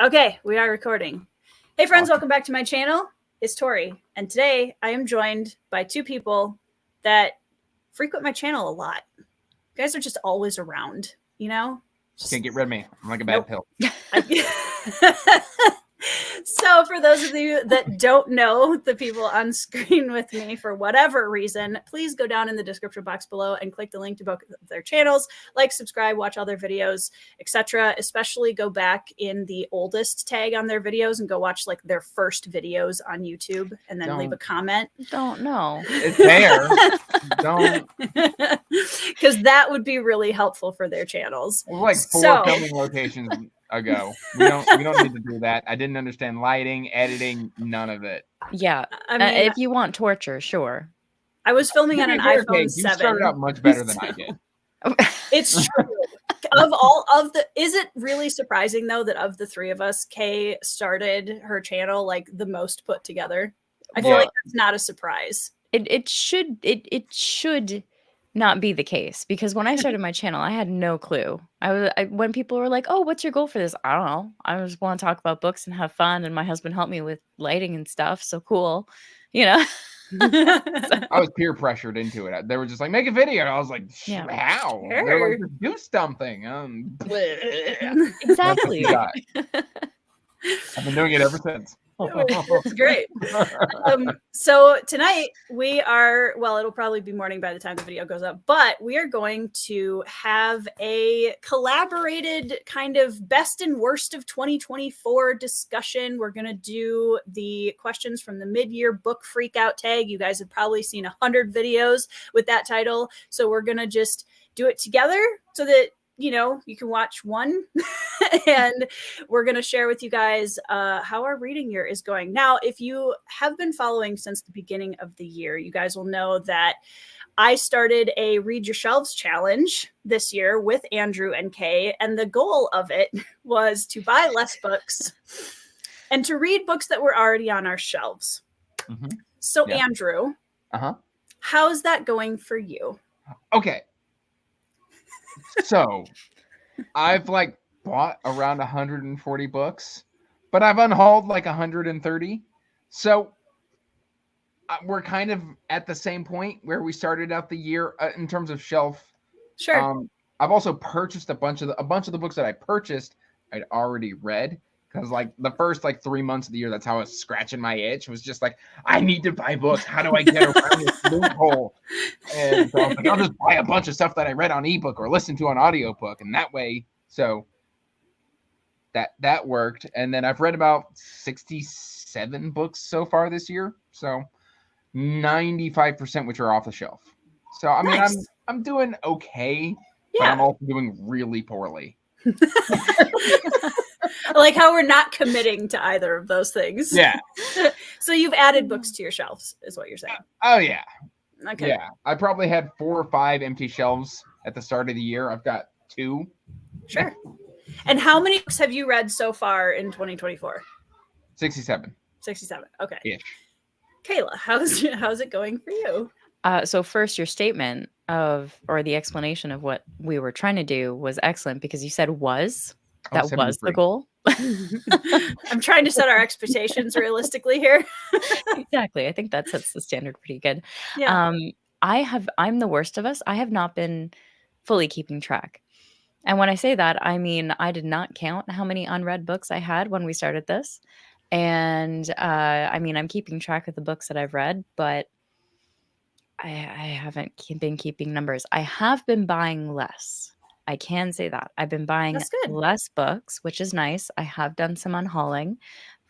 Okay, we are recording. Hey friends, welcome back to my channel. It's Tori, and today I am joined by two people that frequent my channel a lot. You guys are just always around, you know? Just can't get rid of me. I'm like a bad pill. So for those of you that don't know the people on screen with me for whatever reason, please go down in the description box below and click the link to both of their channels. Like, subscribe, watch all their videos, etc. Especially go back in the oldest tag on their videos and go watch like their first videos on YouTube and then leave a comment. Don't know. It's there. Don't. Because that would be really helpful for their channels. Like four filming locations ago. We don't need to do that. I didn't understand lighting, editing, none of it. Yeah. I mean, if you want torture, sure. I was filming on an iPhone 7. You started out much better than I did. It's true. Is it really surprising though that of the three of us, Kay started her channel like the most put together? I feel like that's not a surprise. It should not be the case, because when I started my channel, I had no clue. When people were like, "Oh, what's your goal for this?" I don't know. I just want to talk about books and have fun, and my husband helped me with lighting and stuff. So cool, you know. I was peer pressured into it. They were just like, "Make a video." I was like, "How?" Sure. They're like, "Just do something." Exactly. I've been doing it ever since. It's great. So tonight we are, well, it'll probably be morning by the time the video goes up, but we are going to have a collaborated kind of best and worst of 2024 discussion. We're going to do the questions from the mid-year book Freakout Tag. You guys have probably seen 100 videos with that title. So we're going to just do it together so that you can watch one and we're going to share with you guys how our reading year is going. Now, if you have been following since the beginning of the year, you guys will know that I started a Read Your Shelves challenge this year with Andrew and Kay, and the goal of it was to buy less books and to read books that were already on our shelves. Mm-hmm. So, yeah. Andrew, how's that going for you? Okay. So, I've bought around 140 books, but I've unhauled 130. So, we're kind of at the same point where we started out the year in terms of shelf. Sure. I've also purchased a bunch of the books that I purchased I'd already read, because the first 3 months of the year, that's how I was scratching my itch. It was just I need to buy books. How do I get around this loophole? And so I was I'll just buy a bunch of stuff that I read on ebook or listen to on audiobook, and that way, so that worked. And then I've read about 67 books so far this year, so 95% which are off the shelf. So I mean, nice. I'm doing okay, but I'm also doing really poorly. I like how we're not committing to either of those things. Yeah. So you've added books to your shelves, is what you're saying? Oh yeah. Okay. Yeah, I probably had 4 or 5 empty shelves at the start of the year. I've got 2. Sure. And how many books have you read so far in 2024? 67. 67. Okay. Ish. Kayla, how's it going for you? So first, your statement or the explanation of what we were trying to do was excellent, because you said that was the goal. I'm trying to set our expectations realistically here. Exactly. I think that sets the standard pretty good. Yeah. I'm the worst of us. I have not been fully keeping track. And when I say that, I mean, I did not count how many unread books I had when we started this. And I mean, I'm keeping track of the books that I've read, but I haven't been keeping numbers. I have been buying less. I can say that. I've been buying less books, which is nice. I have done some unhauling,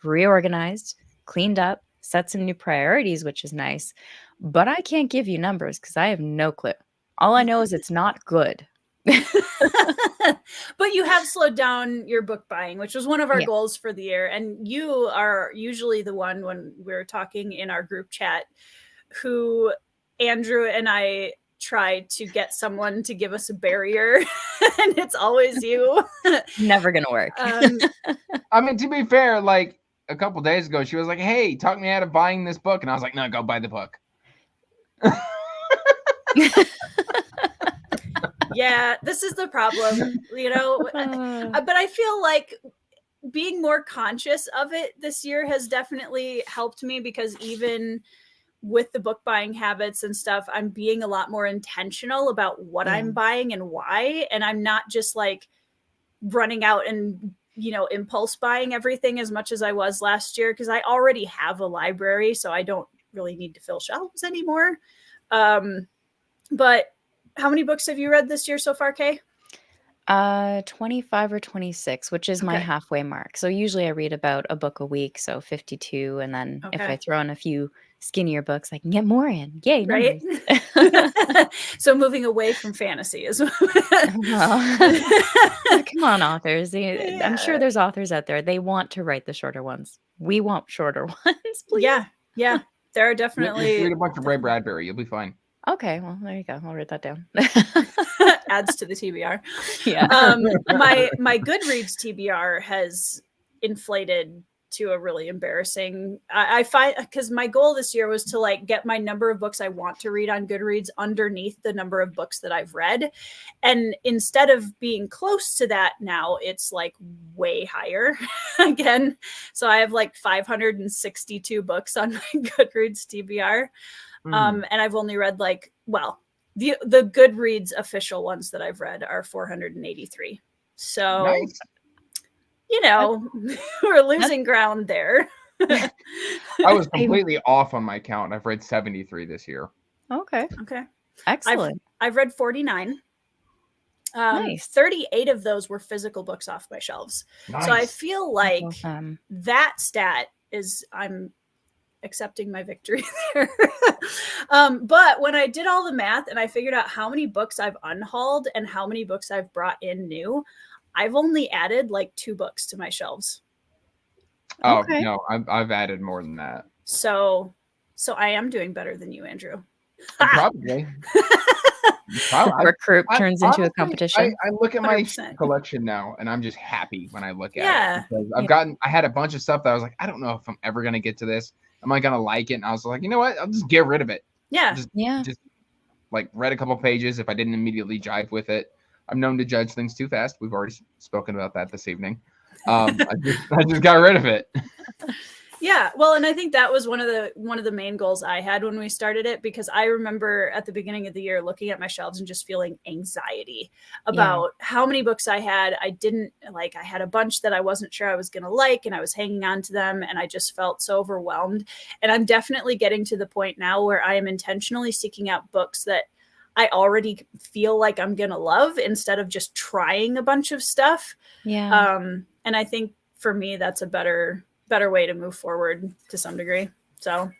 reorganized, cleaned up, set some new priorities, which is nice. But I can't give you numbers because I have no clue. All I know is it's not good. But you have slowed down your book buying, which was one of our goals for the year. And you are usually the one, when we're talking in our group chat, who Andrew and I try to get someone to give us a barrier, and it's always you. Never gonna work. I mean, to be fair, a couple days ago, she was like, "Hey, talk me out of buying this book," and I was like, "No, go buy the book." Yeah, this is the problem, but I feel like being more conscious of it this year has definitely helped me, because even with the book buying habits and stuff, I'm being a lot more intentional about what I'm buying and why. And I'm not just like running out and, impulse buying everything as much as I was last year, because I already have a library, so I don't really need to fill shelves anymore. But how many books have you read this year so far, Kay? 25 or 26, which is my halfway mark. So usually I read about a book a week, so 52. And then if I throw in a few skinnier books, I can get more in. Yay, right? So moving away from fantasy is well, come on, authors. I'm sure there's authors out there. They want to write the shorter ones. We want shorter ones, please. Yeah. There are definitely read a bunch of Ray Bradbury. You'll be fine. Okay, well, there you go. I'll write that down. Adds to the TBR. Yeah. My Goodreads TBR has inflated to a really embarrassing. I find, because my goal this year was to like get my number of books I want to read on Goodreads underneath the number of books that I've read, and instead of being close to that, now it's like way higher again. So I have like 562 books on my Goodreads TBR. And I've only read like, well, the Goodreads official ones that I've read are 483. So, nice. We're losing ground there. I was completely off on my count. I've read 73 this year. Okay. Excellent. I've read 49. Nice. 38 of those were physical books off my shelves. Nice. So I feel like that stat is, I'm accepting my victory there. But when I did all the math and I figured out how many books I've unhauled and how many books I've brought in new, I've only added like 2 books to my shelves. Oh, no, I've added more than that. So I am doing better than you, Andrew. Probably. Recruit turns into a competition. I look at my 100%. collection now, and I'm just happy when I look at it. Because I had a bunch of stuff that I was like, I don't know if I'm ever gonna get to this. Am I gonna like it? And I was like, you know what? I'll just get rid of it. Just like read a couple pages if I didn't immediately jive with it. I'm known to judge things too fast. We've already spoken about that this evening. I just got rid of it. Yeah, well, and I think that was one of the main goals I had when we started it, because I remember at the beginning of the year looking at my shelves and just feeling anxiety about how many books I had. I didn't like, I had a bunch that I wasn't sure I was going to like, and I was hanging on to them, and I just felt so overwhelmed. And I'm definitely getting to the point now where I am intentionally seeking out books that I already feel like I'm going to love, instead of just trying a bunch of stuff. Yeah. And I think for me, that's a better way to move forward to some degree. So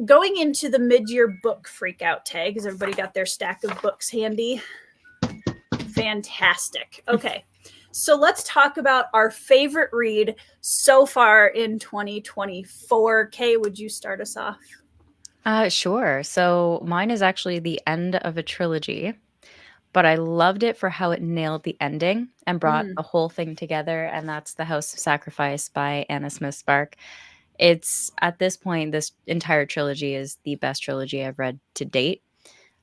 going into the mid-year book freakout tag, has everybody got their stack of books handy? Fantastic. Okay. So let's talk about our favorite read so far in 2024. Kay, would you start us off? Sure. So mine is actually the end of a trilogy, but I loved it for how it nailed the ending and brought the whole thing together. And that's The House of Sacrifice by Anna Smith Spark. It's, at this point, this entire trilogy is the best trilogy I've read to date.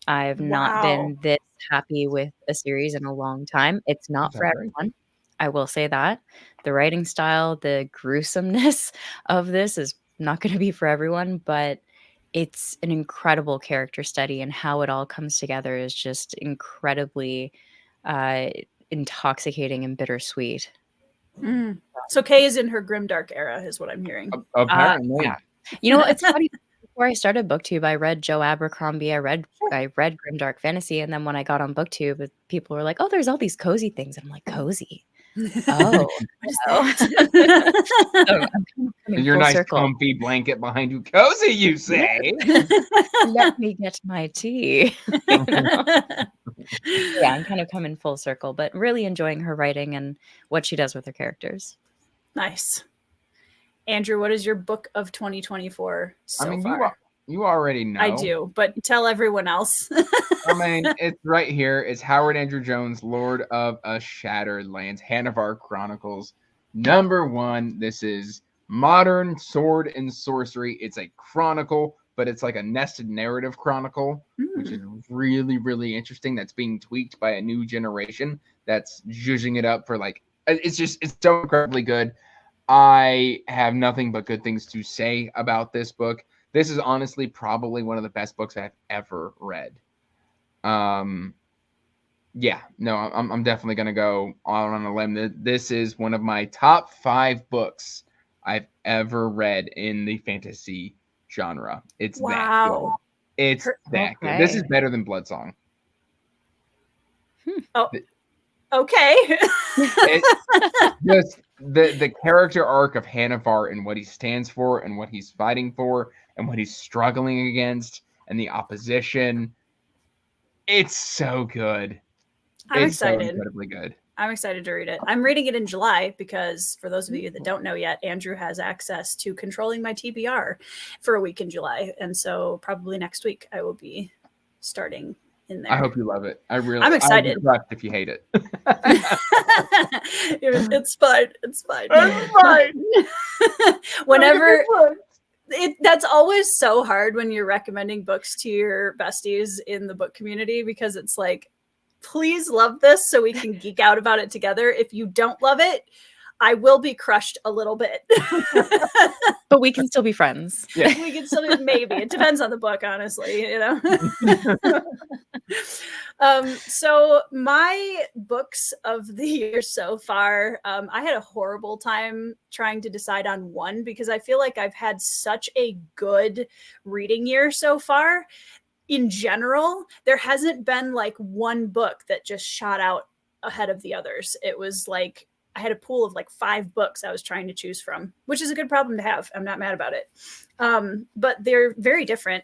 I've not been this happy with a series in a long time. It's not for everyone. I will say that. The writing style, the gruesomeness of this is not going to be for everyone, but it's an incredible character study, and how it all comes together is just incredibly intoxicating and bittersweet. So Kay is in her grimdark era, is what I'm hearing. Apparently. Yeah. You know, it's funny. Before I started BookTube, I read Joe Abercrombie. I read grimdark fantasy, and then when I got on BookTube, people were like, "Oh, there's all these cozy things." And I'm like, "Cozy? Oh, so your nice comfy blanket behind you, cozy, you say? Let me get my tea." Yeah, I'm kind of coming full circle, but really enjoying her writing and what she does with her characters. Nice. Andrew, what is your book of 2024 so far? You already know. I do, but tell everyone else. I mean, it's right here. It's Howard Andrew Jones, Lord of a Shattered Lands, Hannivar Chronicles, #1. This is modern sword and sorcery. It's a chronicle, but it's like a nested narrative chronicle, which is really, really interesting. That's being tweaked by a new generation that's zhuzhing it up for like it's so incredibly good. I have nothing but good things to say about this book. This is honestly probably one of the best books I've ever read. Yeah, no, I'm definitely gonna go on a limb. This is one of my top 5 books I've ever read in the fantasy genre. It's that good. Wow. It's that good. This is Okay. better than Bloodsong. Oh, okay. Just the character arc of Hanavar and what he stands for and what he's fighting for and what he's struggling against and the opposition. It's so good. I'm It's so excited. incredibly good. I'm excited to read it. I'm reading it in July because, for those of you that don't know yet, Andrew has access to controlling my TBR for a week in July. And so probably next week I will be starting in there. I hope you love it. I'm excited. I'd be crushed if you hate it. It's fine. It's fine. It's fine. Whenever that's always so hard when you're recommending books to your besties in the book community, because it's like, please love this so we can geek out about it together. If you don't love it, I will be crushed a little bit. But we can still be friends. Yeah. We can still, maybe. It depends on the book, honestly, you know. So my books of the year so far, I had a horrible time trying to decide on one because I feel like I've had such a good reading year so far. In general, there hasn't been like one book that just shot out ahead of the others. It was like I had a pool of like 5 books I was trying to choose from, which is a good problem to have. I'm not mad about it. But they're very different.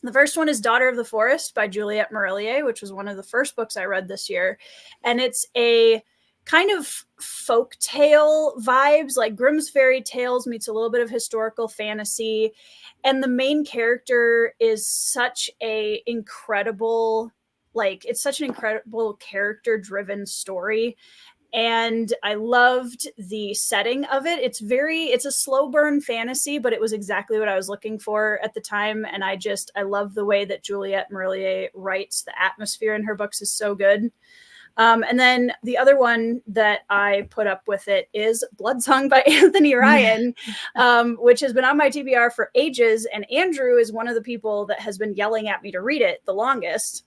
The first one is Daughter of the Forest by Juliette Marillier, which was one of the first books I read this year. And it's a kind of folk tale vibes, like Grimm's fairy tales meets a little bit of historical fantasy. And the main character is such a incredible, like, it's such an incredible character-driven story. And I loved the setting of it. It's a slow burn fantasy, but it was exactly what I was looking for at the time. And I love the way that Juliette Marillier writes. The atmosphere in her books is so good. And then the other one that I put up with it is Bloodsong by Anthony Ryan, which has been on my TBR for ages. And Andrew is one of the people that has been yelling at me to read it the longest.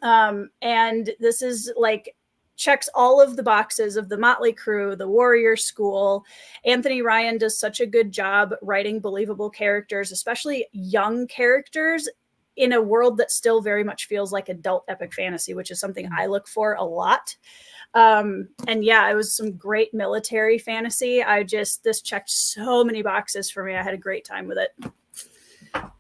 And this is like, checks all of the boxes of the Motley Crew, the Warrior School. Anthony Ryan does such a good job writing believable characters, especially young characters, in a world that still very much feels like adult epic fantasy, which is something I look for a lot. And yeah, it was some great military fantasy. This checked so many boxes for me. I had a great time with it. I'm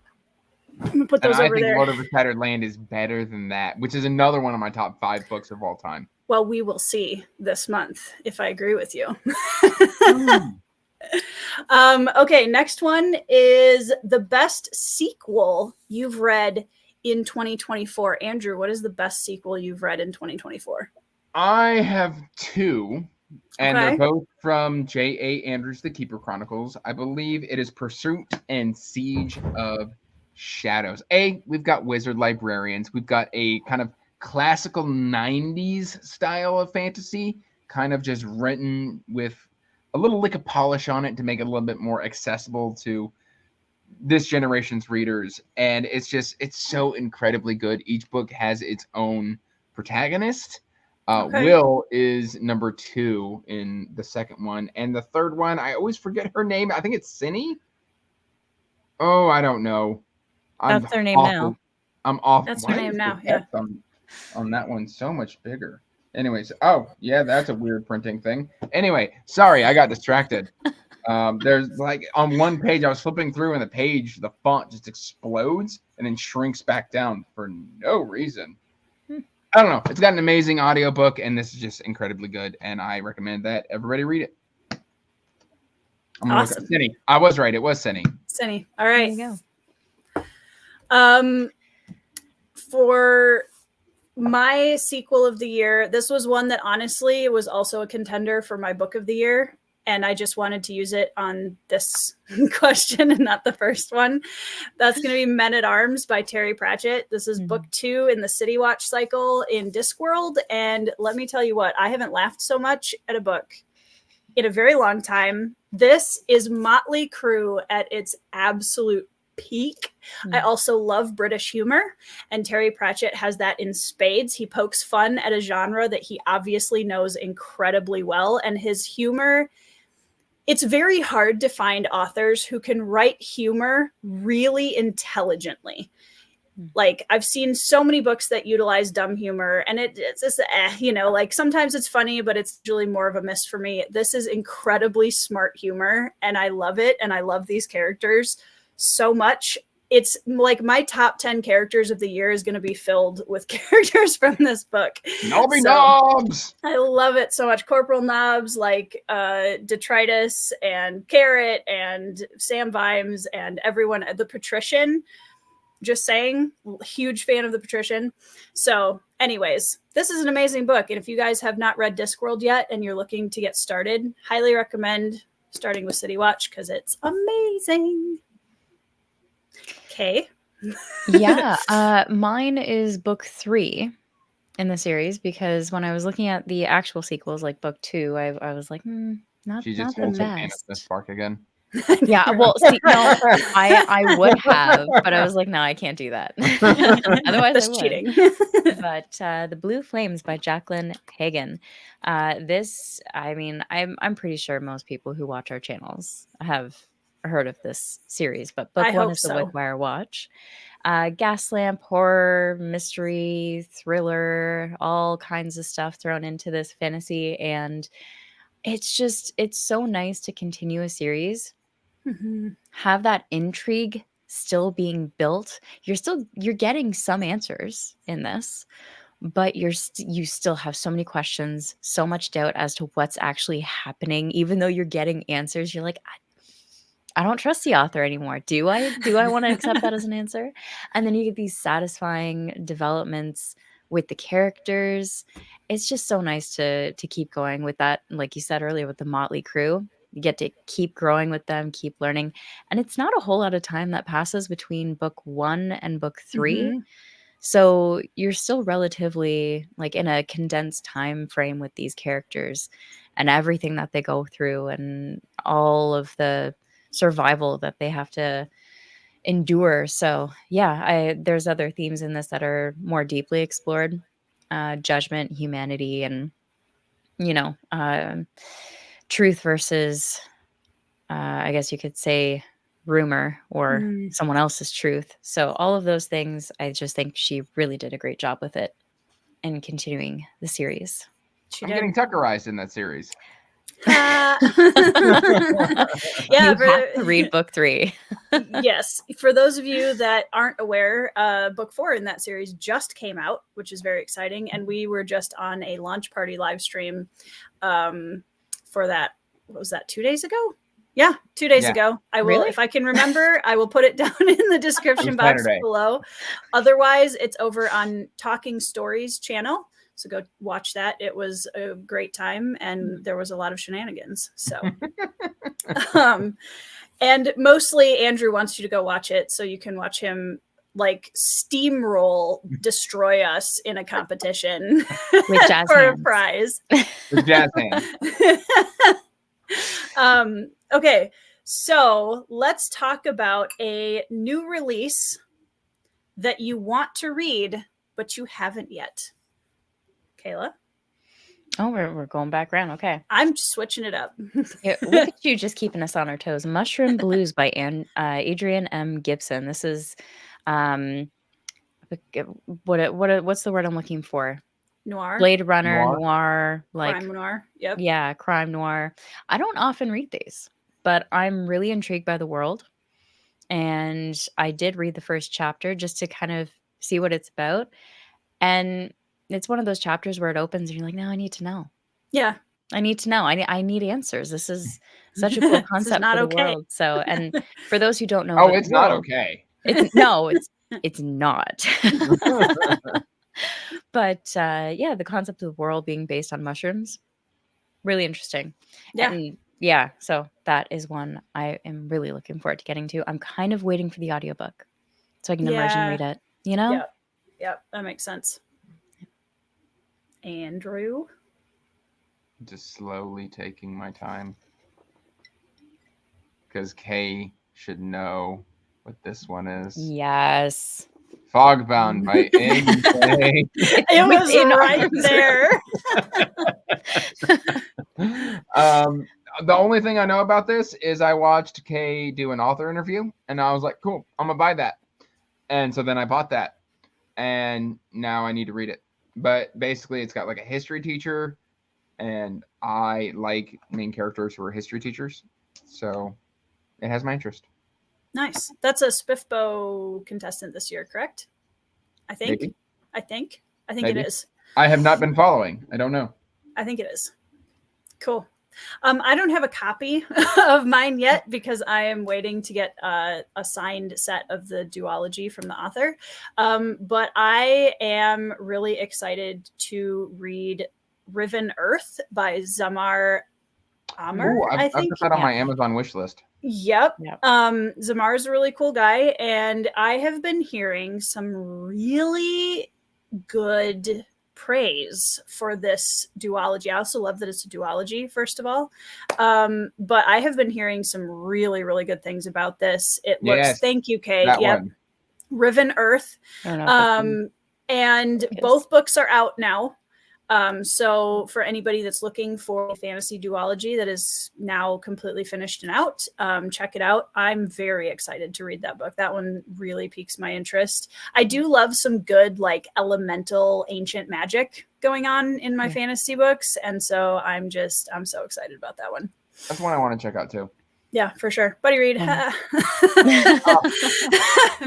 gonna put those over there. Lord of the Shattered Land is better than that, which is another one of my top 5 books of all time. Well, we will see this month if I agree with you. Okay, next one is the best sequel you've read in 2024. Andrew, what is the best sequel you've read in 2024? I have 2, and Okay. they're both from J.A. Andrews' The Keeper Chronicles. I believe it is Pursuit and Siege of Shadows. We've got wizard librarians. We've got a kind of classical 90s style of fantasy, kind of just written with a little lick of polish on it to make it a little bit more accessible to this generation's readers. And it's so incredibly good. Each book has its own protagonist. Okay. Will is number 2 in the second one. And the third one, I always forget her name. I think it's Cindy. Oh, I don't know. That's their name now. I'm off. That's Why her name is now, the yeah. text on that one so much bigger? Anyways, oh yeah, that's a weird printing thing. Anyway, sorry, I got distracted. There's like on one page I was flipping through and the font just explodes and then shrinks back down for no reason. I don't know. It's got an amazing audiobook and this is just incredibly good and I recommend that everybody read it. I'm gonna Awesome. look at Cindy. I was right. It was Cindy. Cindy. All right. There you go. For my sequel of the year, this was one that honestly was also a contender for my book of the year. and I just wanted to use it on this question and not the first one. That's going to be Men at Arms by Terry Pratchett. This is book 2 in the City Watch cycle in Discworld. And let me tell you what, I haven't laughed so much at a book in a very long time. This is Motley Crue at its absolute peak. I also love British humor, and Terry Pratchett has that in spades. He pokes fun at a genre that he obviously knows incredibly well, and his humor, it's very hard to find authors who can write humor really intelligently. Like, I've seen so many books that utilize dumb humor, and it's just, like sometimes it's funny, but it's usually more of a miss for me. This is incredibly smart humor, and I love it, and I love these characters so much. It's like my top 10 characters of the year is going to be filled with characters from this book. Nobby Knobs! I love it so much. Corporal Knobs, like Detritus and Carrot and Sam Vimes and everyone. The Patrician, just saying, huge fan of the Patrician. So anyways, this is an amazing book. And if you guys have not read Discworld yet and you're looking to get started, highly recommend starting with City Watch because it's amazing. Okay. Yeah. Mine is book 3 in the series, because when I was looking at the actual sequels, like book 2, I was like, not She just the wants a fan of best. this park again. Yeah, well, see, no, I would have, but I was like, no, I can't do that. Otherwise, That's I would. cheating. But The Blue Flames by Jacqueline Hagan. This, I mean, I'm pretty sure most people who watch our channels have heard of this series, but book I 1 hope is the so. Wickwire Watch. Gaslamp, horror, mystery, thriller, all kinds of stuff thrown into this fantasy, and it's so nice to continue a series, have that intrigue still being built. You're getting some answers in this, but you still have so many questions, so much doubt as to what's actually happening. Even though you're getting answers, you're like, I don't trust the author anymore. Do I want to accept that as an answer? And then you get these satisfying developments with the characters. It's just so nice to keep going with that. Like you said earlier, with the Motley Crew, you get to keep growing with them, keep learning. And it's not a whole lot of time that passes between book 1 and book 3. So you're still relatively like in a condensed time frame with these characters and everything that they go through and all of the survival that they have to endure. So yeah, there's other themes in this that are more deeply explored, judgment, humanity, and truth versus I guess you could say rumor or someone else's truth. So all of those things, I just think she really did a great job with it and continuing the series. I'm getting Tuckerized in that series. Yeah, You have to read book 3. Yes, for those of you that aren't aware, book 4 in that series just came out, which is very exciting, and we were just on a launch party live stream for that. What was that, 2 days ago? Yeah, 2 days ago. I will, Really? if I can remember, I will put it down in the description box below. Otherwise, it's over on Talking Stories channel. So go watch that. It was a great time, and there was a lot of shenanigans. So, and mostly Andrew wants you to go watch it so you can watch him like steamroll destroy us in a competition with jazz for hands. a prize. With jazz hands. Okay, so let's talk about a new release that you want to read, but you haven't yet. Kayla? Oh, we're going back around. Okay. I'm switching it up. Yeah, look at you just keeping us on our toes. Mushroom Blues by Adrienne M. Gibson. This is what's the word I'm looking for? Noir. Blade Runner, noir, like crime noir. Yep. Yeah, crime noir. I don't often read these, but I'm really intrigued by the world. And I did read the first chapter just to kind of see what it's about. And it's one of those chapters where it opens and you're like, no, I need to know. Yeah. I need to know. I need answers. This is such a cool concept not for the okay. world. So, and for those who don't know, Oh, it's not okay. It's not. But yeah, the concept of the world being based on mushrooms, really interesting. Yeah. And Yeah, so that is one I am really looking forward to getting to. I'm kind of waiting for the audiobook so I can immersion read it, you know? Yep. Yep. That makes sense. Andrew? Just slowly taking my time. Because Kay should know what this one is. Yes. Fogbound by AJ. It was right there. The only thing I know about this is I watched Kay do an author interview, and I was like, cool, I'm gonna buy that. And so then I bought that, and now I need to read it. But basically, it's got like a history teacher, and I like main characters who are history teachers, so it has my interest. Nice. That's a Spiffbo contestant this year, correct? I think. Maybe. I think Maybe. it is. I have not been following. I don't know. I think it is. Cool. I don't have a copy of mine yet because I am waiting to get a signed set of the duology from the author. But I am really excited to read Riven Earth by Zamar Amr. Ooh, I've put that on my Amazon wish list. Yep. Zamar is a really cool guy, and I have been hearing some really good praise for this duology. I also love that it's a duology, first of all. But I have been hearing some really, really good things about this. It looks, thank you, Kay. Yep. Riven Earth. And both books are out now. So for anybody that's looking for a fantasy duology that is now completely finished and out, check it out. I'm very excited to read that book. That one really piques my interest. I do love some good, like, elemental ancient magic going on in my fantasy books. And so I'm so excited about that one. That's one I want to check out too. Yeah, for sure. Buddy read. I'm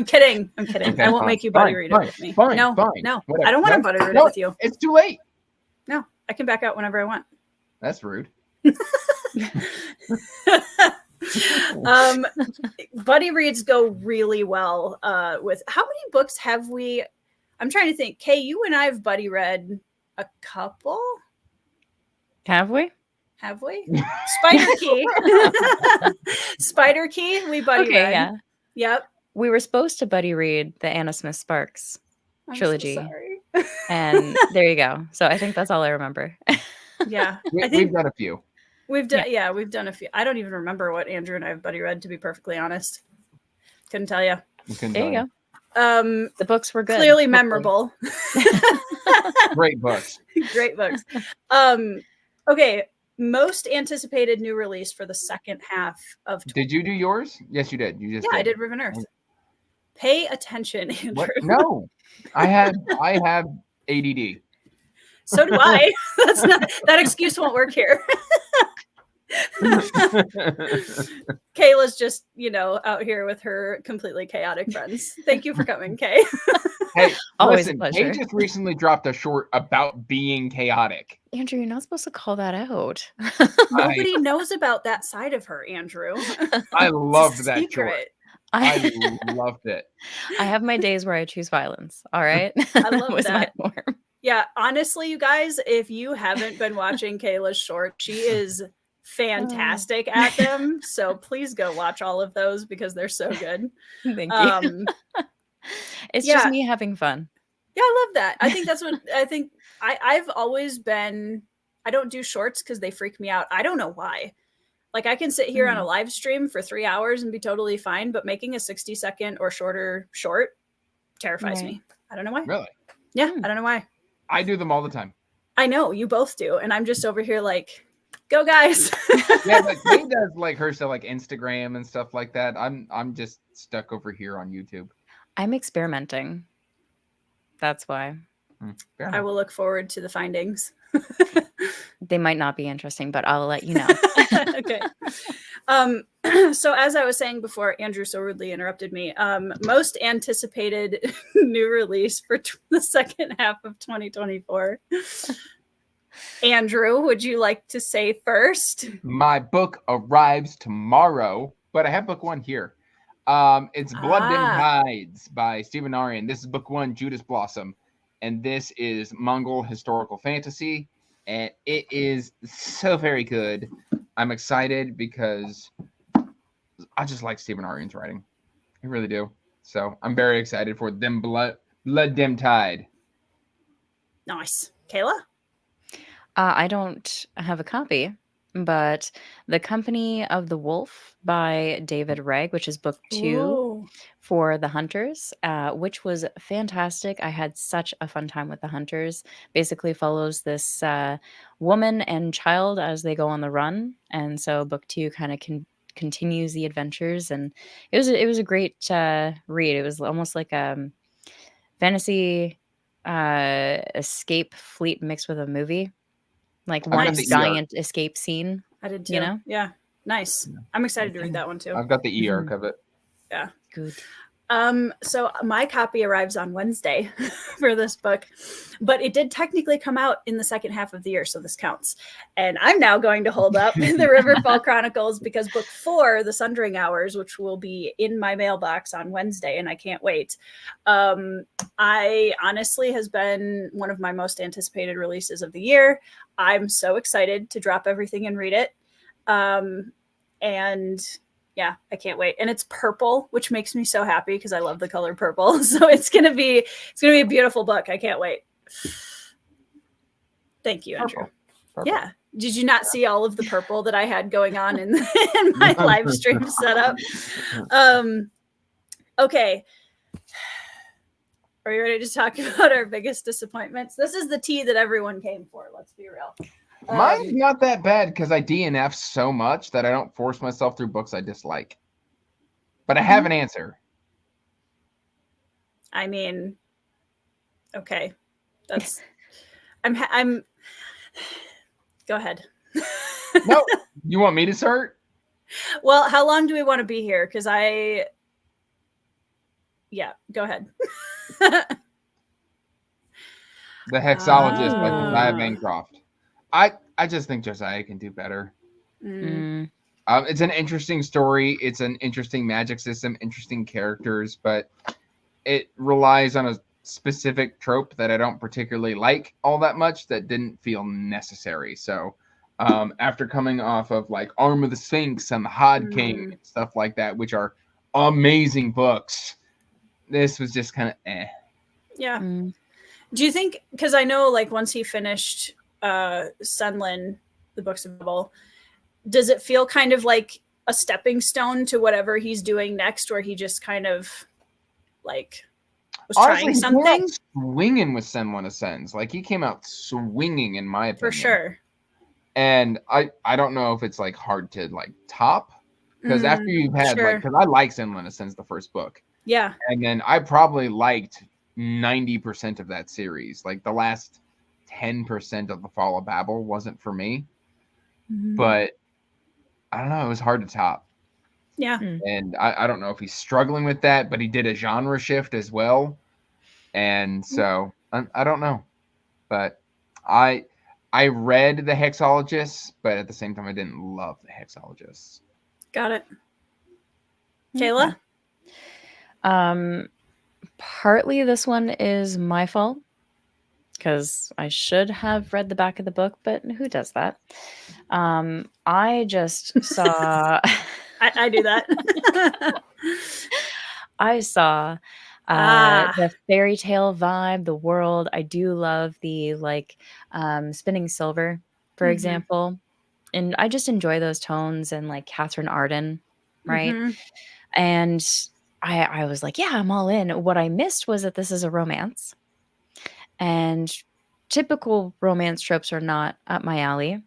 kidding. Okay, I won't make you buddy read it with me. No, whatever. I don't want to buddy read it with you. It's too late. No, I can back out whenever I want. That's rude. Buddy reads go really well with how many books have we? I'm trying to think. Kay, you and I have buddy read a couple. Have we? Spider Key. Spider Key, we buddy read. Yeah. Yep. We were supposed to buddy read the Anna Smith Sparks trilogy. I'm so sorry. And there you go. So I think that's all I remember. Yeah. I think we've done a few. We've done a few. I don't even remember what Andrew and I have buddy read, to be perfectly honest. Couldn't tell you. There you go. The books were good. Clearly memorable. Great books. Okay. Most anticipated new release for the second half of. Did you do yours? Yes, you did. You just I did Riven Earth. Pay attention, Andrew. What? No, I have ADD. So do I. That excuse won't work here. Kayla's just, out here with her completely chaotic friends. Thank you for coming, Kay. Hey, always listen, a pleasure. Kay just recently dropped a short about being chaotic. Andrew, you're not supposed to call that out. Nobody knows about that side of her, Andrew. I loved that short. I loved it. I have my days where I choose violence. All right. I love that. My form. Yeah. Honestly, you guys, if you haven't been watching Kayla's short, she is fantastic at them. So please go watch all of those because they're so good. Thank you. It's just me having fun. Yeah, I love that. I think that's what I've always been. I don't do shorts because they freak me out. I don't know why. Like, I can sit here on a live stream for 3 hours and be totally fine, but making a 60-second or shorter short terrifies me. I don't know why. Really? Yeah, I don't know why. I do them all the time. I know, you both do. And I'm just over here like, go guys. Yeah, but Kay does like her stuff like Instagram and stuff like that. I'm just stuck over here on YouTube. I'm experimenting. That's why. I will look forward to the findings. They might not be interesting, but I'll let you know. Okay. So as I was saying before, Andrew so rudely interrupted me. Most anticipated new release for the second half of 2024. Andrew, would you like to say first? My book arrives tomorrow, but I have book one here. It's Blood Dim Tides by Stephen Aryan. This is book one, Judas Blossom. And this is Mongol historical fantasy. And it is so very good. I'm excited because I just like Stephen Arion's writing. I really do. So I'm very excited for them blood Dim Tide. Nice. Kayla? I don't have a copy, but The Company of the Wolf by David Regg, which is book 2 Ooh. for The Hunters, which was fantastic. I had such a fun time with The Hunters. Basically follows this woman and child as they go on the run, and so book 2 kind of continues the adventures, and it was a great read. It was almost like a fantasy escape fleet mixed with a movie, like I've got one the Nice. e-arc. giant escape scene, I did too. you know? Yeah. Nice. I'm excited to read that one too. I've got the e-arc of it. Yeah. Good. So my copy arrives on Wednesday for this book, but it did technically come out in the second half of the year, so this counts. And I'm now going to hold up the Riverfall Chronicles because book 4, The Sundering Hours, which will be in my mailbox on Wednesday, and I can't wait. I honestly has been one of my most anticipated releases of the year. I'm so excited to drop everything and read it. And yeah, I can't wait. And it's purple, which makes me so happy because I love the color purple. So it's gonna be a beautiful book. I can't wait. Thank you, Andrew. Purple. Yeah. Did you not see all of the purple that I had going on in my live stream setup? Okay. Are you ready to talk about our biggest disappointments? This is the tea that everyone came for. Let's be real. Mine's not that bad because I DNF so much that I don't force myself through books I dislike. But I have an answer. I mean, okay, that's I'm. Go ahead. No, you want me to start? Well, how long do we want to be here? Because yeah, go ahead. The Hexologist by Josiah Bancroft. I just think Josiah can do better. It's an interesting story. It's an interesting magic system, interesting characters, but it relies on a specific trope that I don't particularly like all that much. That didn't feel necessary. So after coming off of like Arm of the Sphinx and the Hod King and stuff like that, which are amazing books, this was just kind of eh. Yeah. Do you think, because I know like once he finished Sunlin, the Books of Bible, does it feel kind of like a stepping stone to whatever he's doing next, where he just kind of like was trying something? Swinging with Senlin Ascends. Like he came out swinging, in my opinion. For sure. And I don't know if it's like hard to like top, because after you've had like, because I like Senlin Ascends, the first book. Yeah. And then I probably liked 90% of that series. Like the last 10% of the Fall of Babel wasn't for me. But I don't know, it was hard to top. Yeah. And I don't know if he's struggling with that, but he did a genre shift as well. And so I don't know. But I read The Hexologists, but at the same time I didn't love The Hexologists. Got it. Kayla? Partly this one is my fault because I should have read the back of the book, but who does that? I just saw I do that. I saw the fairy tale vibe, the world. I do love the like spinning silver, for example. And I just enjoy those tones and like Catherine Arden, right? And I was like, yeah, I'm all in. What I missed was that this is a romance. And typical romance tropes are not up my alley.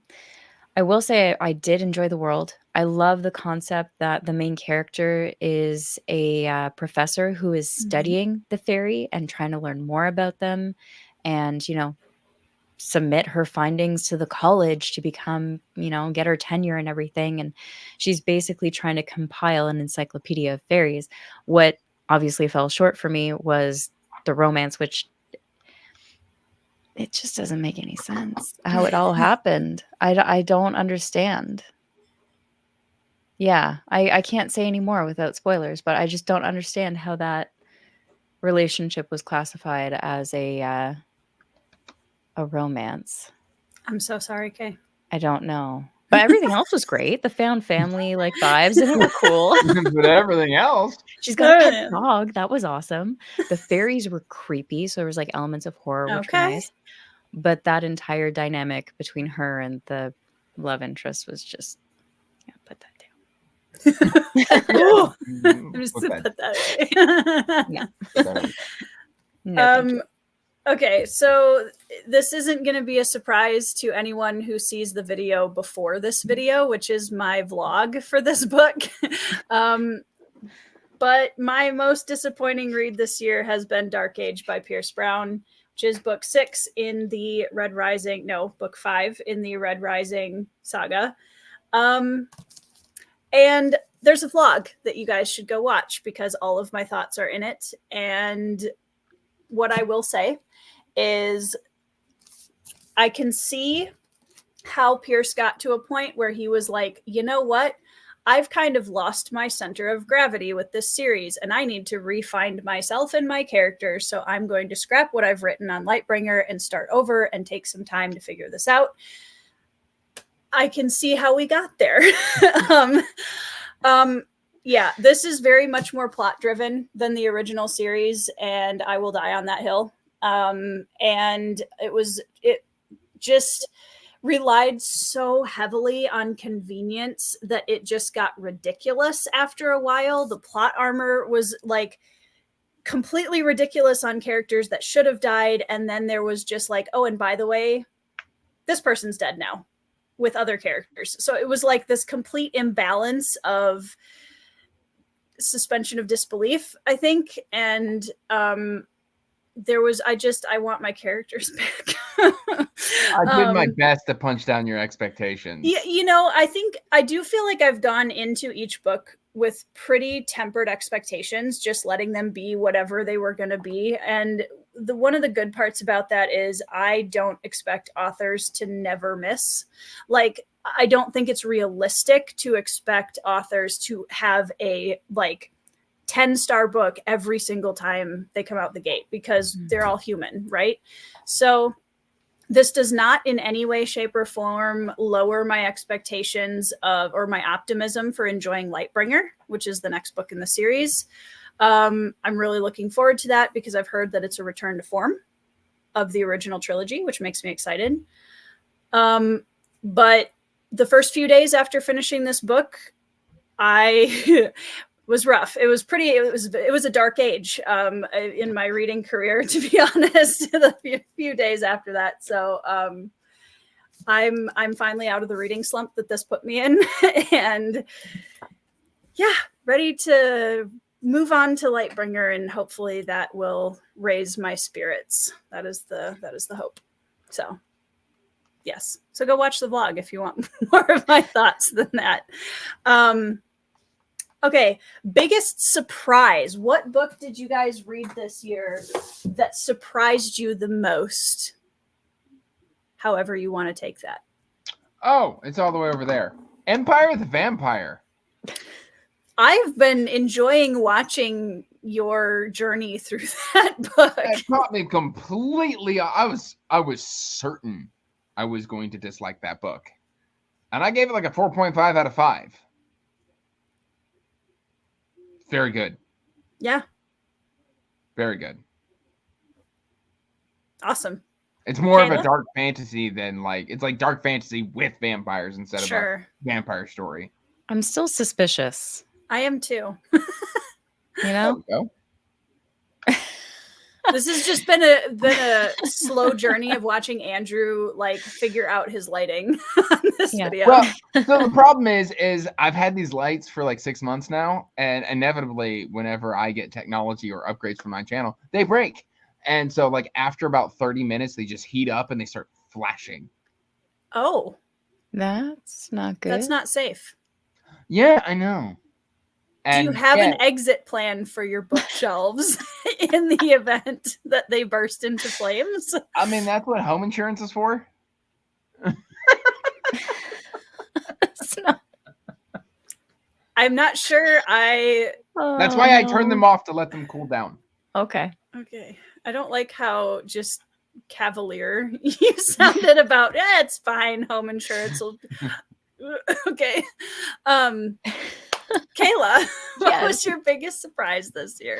I will say I did enjoy the world. I love the concept that the main character is a professor who is studying the fairy and trying to learn more about them and, you know, submit her findings to the college to become, you know, get her tenure and everything. And she's basically trying to compile an encyclopedia of fairies. What obviously fell short for me was the romance, which it just doesn't make any sense how it all happened. I don't understand. Yeah, I can't say any more without spoilers, but I just don't understand how that relationship was classified as a romance. I'm so sorry, Kay. I don't know. But everything else was great. The found family like vibes and it were cool. But everything else. She's got a Oh, pet yeah. dog. That was awesome. The fairies were creepy, so there was like elements of horror, which were Okay. nice. But that entire dynamic between her and the love interest was just, yeah, put that down. Ooh, Mm, I'm just put to that- put that away. Yeah. put that away. No, thank you. Okay, so this isn't going to be a surprise to anyone who sees the video before this video, which is my vlog for this book. But my most disappointing read this year has been Dark Age by Pierce Brown, which is book 6 in the Red Rising, no, book 5 in the Red Rising saga. And there's a vlog that you guys should go watch because all of my thoughts are in it. And what I will say is I can see how Pierce got to a point where he was like, you know what? I've kind of lost my center of gravity with this series, and I need to re-find myself and my characters. So I'm going to scrap what I've written on Lightbringer and start over and take some time to figure this out. I can see how we got there. Yeah, this is very much more plot driven than the original series, and I will die on that hill. And it just relied so heavily on convenience that it just got ridiculous after a while. The plot armor was like completely ridiculous on characters that should have died, and then there was just like, oh, and by the way, this person's dead now with other characters. So it was like this complete imbalance of suspension of disbelief, I think. And there was, I want my characters back. I did my best to punch down your expectations. Yeah, you know, I do feel like I've gone into each book with pretty tempered expectations, just letting them be whatever they were going to be. And one of the good parts about that is I don't expect authors to never miss. Like, I don't think it's realistic to expect authors to have a like 10-star book every single time they come out the gate because they're all human, right? So this does not in any way, shape, or form lower my expectations of or my optimism for enjoying Lightbringer, which is the next book in the series. I'm really looking forward to that because I've heard that it's a return to form of the original trilogy, which makes me excited. But the first few days after finishing this book, I was rough. It was a dark age in my reading career, to be honest, the few days after that. So I'm finally out of the reading slump that this put me in, and yeah, ready to move on to Lightbringer, and hopefully that will raise my spirits. That is the hope. So yes, so go watch the vlog if you want more of my thoughts than that. Okay, biggest surprise. What book did you guys read this year that surprised you the most? However you want to take that. Oh, it's all the way over there. Empire the Vampire. I've been enjoying watching your journey through that book. It caught me completely. I was certain I was going to dislike that book, and I gave it like a 4.5 out of 5. Very good. Yeah. Very good. Awesome. It's more of Kayla? a dark fantasy than it's like dark fantasy with vampires instead of a vampire story. I'm still suspicious. I am too. You know? There we go. This has just been a slow journey of watching Andrew figure out his lighting on this video. Well, so the problem is I've had these lights for 6 months now, and inevitably whenever I get technology or upgrades for my channel, they break. And so after about 30 minutes, they just heat up and they start flashing. Oh. That's not good. That's not safe. Yeah, I know. And do you have an exit plan for your bookshelves in the event that they burst into flames? I mean, that's what home insurance is for. I'm not sure. That's why I turned them off to let them cool down. Okay. Okay. I don't like how just cavalier you sounded about it's fine. Home insurance will. Okay. Kayla, what Yes. was your biggest surprise this year?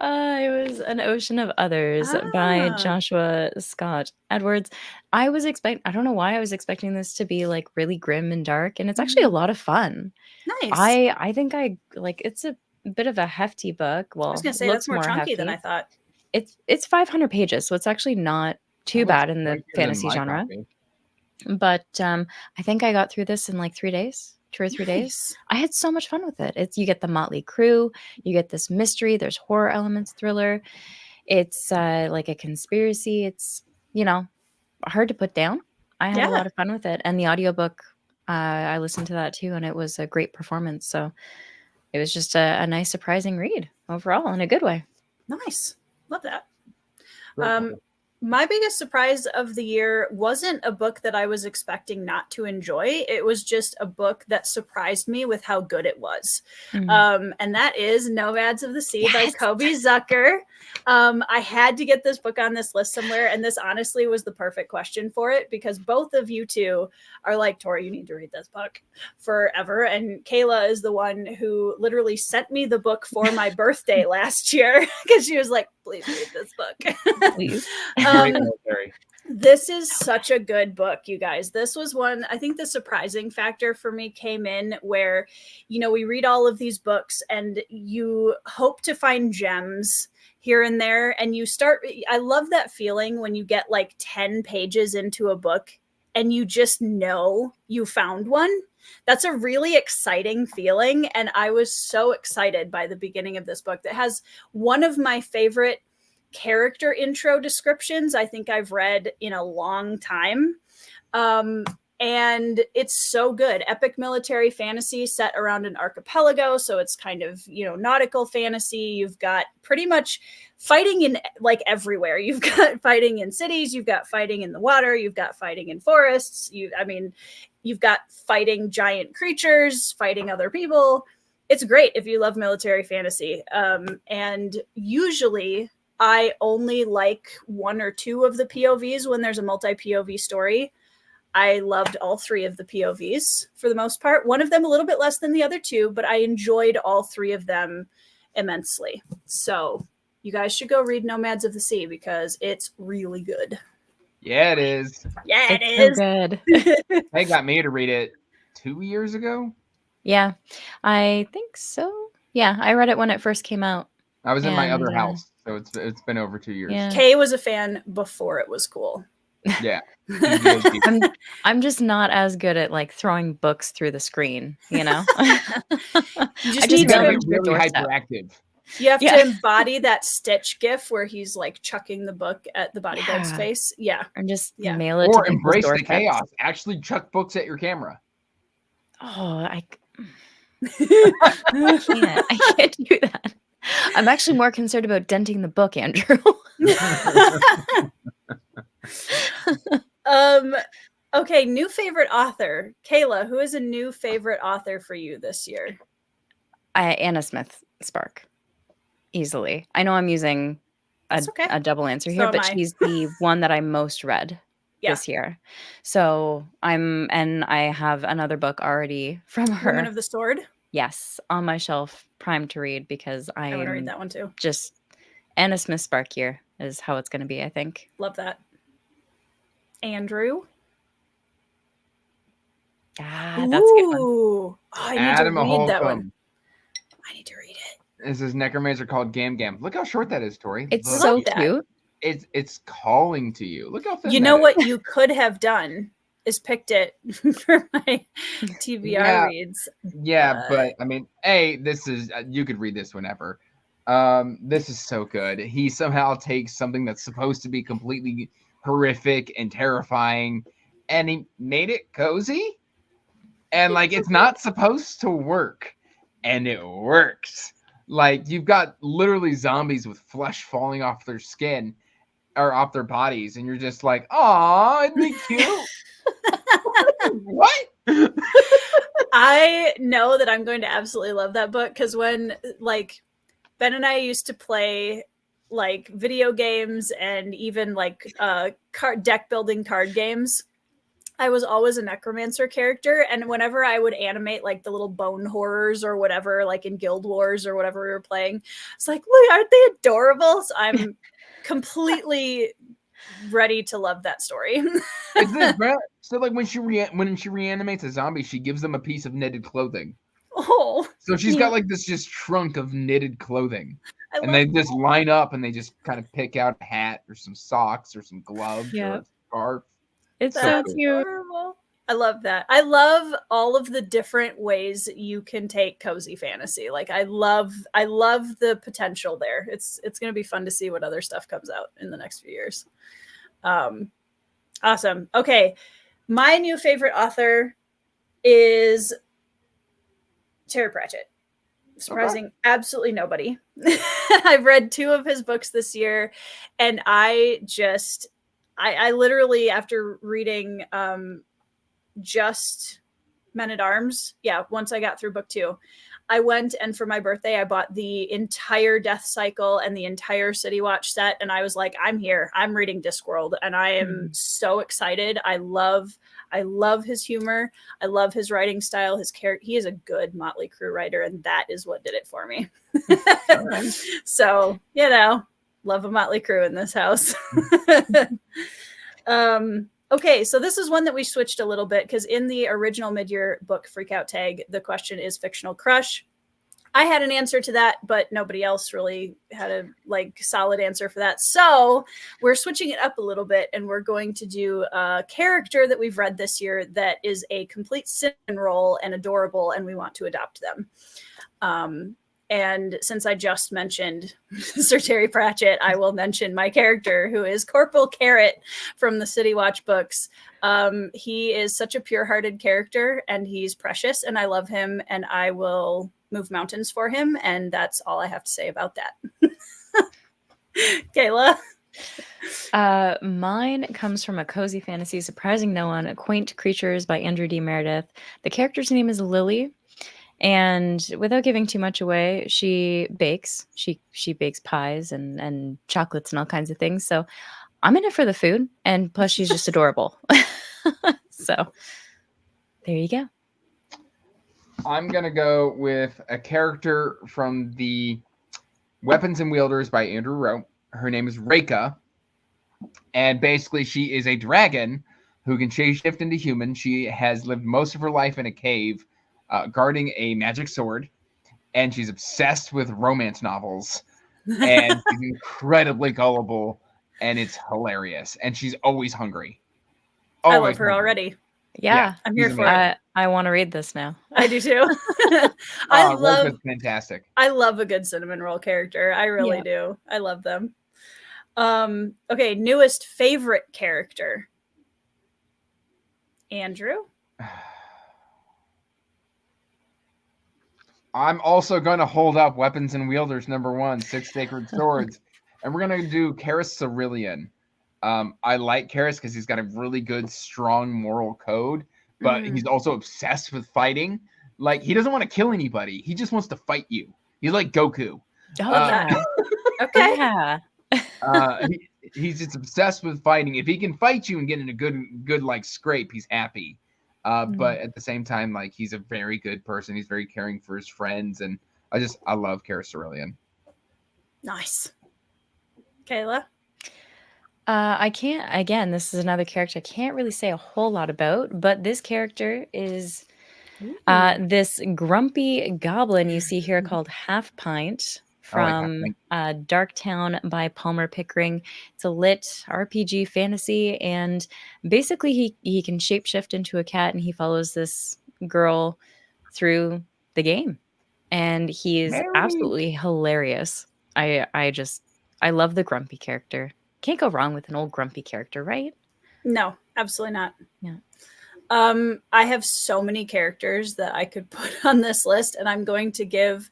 It was An Ocean of Others by Ah. Joshua Scott Edwards. I don't know why I was expecting this to be like really grim and dark, and it's actually a lot of fun. Nice. I think it's a bit of a hefty book. I was Well, gonna say that's looks more more chunky than I hefty. thought. It's 500 pages, so it's actually not too That looks bad in the chunkier than fantasy my genre. copy. But I think I got through this in like 3 days, 2 or 3 days. Nice. I had so much fun with it. You get the motley crew, you get this mystery, there's horror elements, thriller. It's like a conspiracy. It's, hard to put down. I had a Yeah. lot of fun with it. And the audiobook, I listened to that too, and it was a great performance. So it was just a nice, surprising read overall in a good way. Nice. Love that. Very cool. My biggest surprise of the year wasn't a book that I was expecting not to enjoy. It was just a book that surprised me with how good it was. And that is Nomads of the Sea by Kobe Zucker. I had to get this book on this list somewhere, and this honestly was the perfect question for it, because both of you two are like, Tori, you need to read this book forever. And Kayla is the one who literally sent me the book for my birthday last year, because she was like, please read this book. Please. Great military. This is such a good book, you guys. This was one, I think the surprising factor for me came in where, we read all of these books and you hope to find gems here and there. And I love that feeling when you get like 10 pages into a book and you just know you found one. That's a really exciting feeling. And I was so excited by the beginning of this book that has one of my favorite character intro descriptions I think I've read in a long time. And it's so good. Epic military fantasy set around an archipelago. So it's kind of, nautical fantasy. You've got pretty much fighting in like everywhere. You've got fighting in cities. You've got fighting in the water. You've got fighting in forests. You've got fighting giant creatures, fighting other people. It's great if you love military fantasy. And usually I only like one or two of the POVs when there's a multi-POV story. I loved all three of the POVs for the most part. One of them a little bit less than the other two, but I enjoyed all three of them immensely. So you guys should go read Nomads of the Sea because it's really good. Yeah, it is. Yeah, it It's is. so good. They got me to read it 2 years ago. Yeah, I think so. Yeah, I read it when it first came out. I was in my other And, house, so it's been over 2 years. Yeah. Kay was a fan before it was cool. Yeah. I'm just not as good at like throwing books through the screen, You just I need just You gotta mail be them to your really doorstep. hyperactive. You have Yeah. to embody that Stitch gif where he's like chucking the book at the bodyguard's Yeah. face. Yeah. Or just Yeah. mail it Or to people's embrace the doorsteps. chaos. Actually chuck books at your camera. Oh, I can't do that. I'm actually more concerned about denting the book, Andrew. Okay, new favorite author. Kayla, who is a new favorite author for you this year? Anna Smith Spark. Easily. I know I'm using That's okay. a double answer So here, am but I. she's the one that I most read this year. So and I have another book already from her. Women of the Sword. Yes, on my shelf, primed to read because I want to read I'm that one too. just Anna Smith Spark here is how it's going to be, I think. Love that. Andrew. That's a good one. Ooh. Oh, I need Adam to read that one. Holcomb. I need to read it. This is Necromancer called Gam Gam. Look how short that is, Tori. It's Look. so Love that. cute. It's calling to you. Look how thin You know that what is. you could have done is picked it for my TBR Yeah. reads. Yeah, but I mean, this is you could read this whenever. This is so good. He somehow takes something that's supposed to be completely horrific and terrifying, and he made it cozy. And like it's not supposed to work, and it works. Like you've got literally zombies with flesh falling off their skin or off their bodies, and you're just like, "Aw, it'd be cute." What? I know that I'm going to absolutely love that book because when like Ben and I used to play like video games and even like deck building card games, I was always a necromancer character, and whenever I would animate like the little bone horrors or whatever, like in Guild Wars or whatever we were playing, it's like, look, aren't they adorable? So I'm completely ready to love that story. It's this, right? So like when she reanimates a zombie, she gives them a piece of knitted clothing. Oh, So she's got like this just trunk of knitted clothing. I And love they just line up and they just kind of pick out a hat or some socks or some gloves or Yep. a scarf. It's so That's cute. adorable. I love that. I love all of the different ways you can take cozy fantasy. Like I love the potential there. It's going to be fun to see what other stuff comes out in the next few years. Awesome. Okay. My new favorite author is Terry Pratchett. Surprising absolutely nobody. I've read 2 of his books this year, and I literally, after reading just Men at Arms, once I got through book 2, I went and for my birthday I bought the entire Death Cycle and the entire City Watch set, and I was like, I'm here. I'm reading Discworld, and I am so excited. I love his humor. I love his writing style. His character. He is a good Motley Crue writer, and that is what did it for me. So, love a Motley Crue in this house. Okay, so this is one that we switched a little bit because in the original mid-year book, Freakout Tag, the question is fictional crush. I had an answer to that, but nobody else really had a solid answer for that. So we're switching it up a little bit, and we're going to do a character that we've read this year that is a complete cinnamon roll and adorable, and we want to adopt them. And since I just mentioned Sir Terry Pratchett, I will mention my character, who is Corporal Carrot from the City Watch books. He is such a pure-hearted character, and he's precious, and I love him, and I will move mountains for him, and that's all I have to say about that. Kayla? Mine comes from a cozy fantasy, surprising no one, Quaint Creatures by Andrew D. Meredith. The character's name is Lily. And without giving too much away, she bakes. She bakes pies and chocolates and all kinds of things. So I'm in it for the food, and plus she's just adorable. So there you go. I'm gonna go with a character from the Weapons and Wielders by Andrew Rowe. Her name is Reika, and basically she is a dragon who can shapeshift into human. She has lived most of her life in a cave, guarding a magic sword, and she's obsessed with romance novels, and she's incredibly gullible, and it's hilarious, and she's always hungry. I love her already. Yeah, I'm here for it. I want to read this now. I do too. I love fantastic. I love a good cinnamon roll character. I really do. I love them. Okay, newest favorite character. Andrew? I'm also going to hold up Weapons and Wielders #1, 6 Sacred Swords. And we're going to do Karis Cerulean. I like Karis because he's got a really good, strong moral code, but he's also obsessed with fighting. Like, he doesn't want to kill anybody. He just wants to fight you. He's like Goku. Okay. Yeah. He's just obsessed with fighting. If he can fight you and get in a good like scrape, he's happy. But at the same time, like, he's a very good person. He's very caring for his friends, and I love Karis Cerulean. Nice. Kayla? I can't, again, this is another character I can't really say a whole lot about, but this character is this grumpy goblin you see here called Half Pint from Darktown by Palmer Pickering. It's a lit RPG fantasy, and basically he can shapeshift into a cat, and he follows this girl through the game, and he is absolutely hilarious. I love the grumpy character. Can't go wrong with an old grumpy character, right? No, absolutely not. Yeah. I have so many characters that I could put on this list, and I'm going to give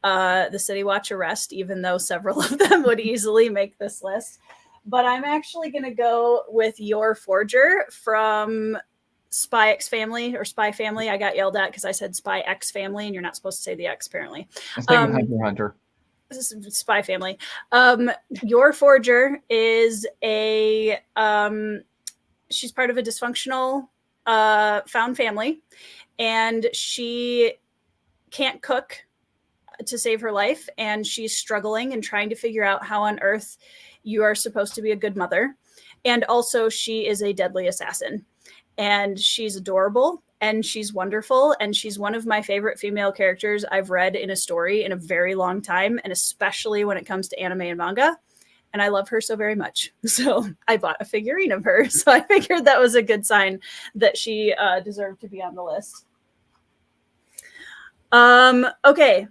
the City Watch a rest, even though several of them would easily make this list. But I'm actually going to go with Your Forger from Spy X Family or Spy Family. I got yelled at because I said Spy X Family, and you're not supposed to say the X, apparently. Hunter. This is Spy Family. Your Forger is a she's part of a dysfunctional found family, and she can't cook to save her life, and she's struggling and trying to figure out how on earth you are supposed to be a good mother. And also she is a deadly assassin, and she's adorable and she's wonderful, and she's one of my favorite female characters I've read in a story in a very long time, and especially when it comes to anime and manga. And I love her so very much. So I bought a figurine of her. So I figured that was a good sign that she deserved to be on the list. Okay.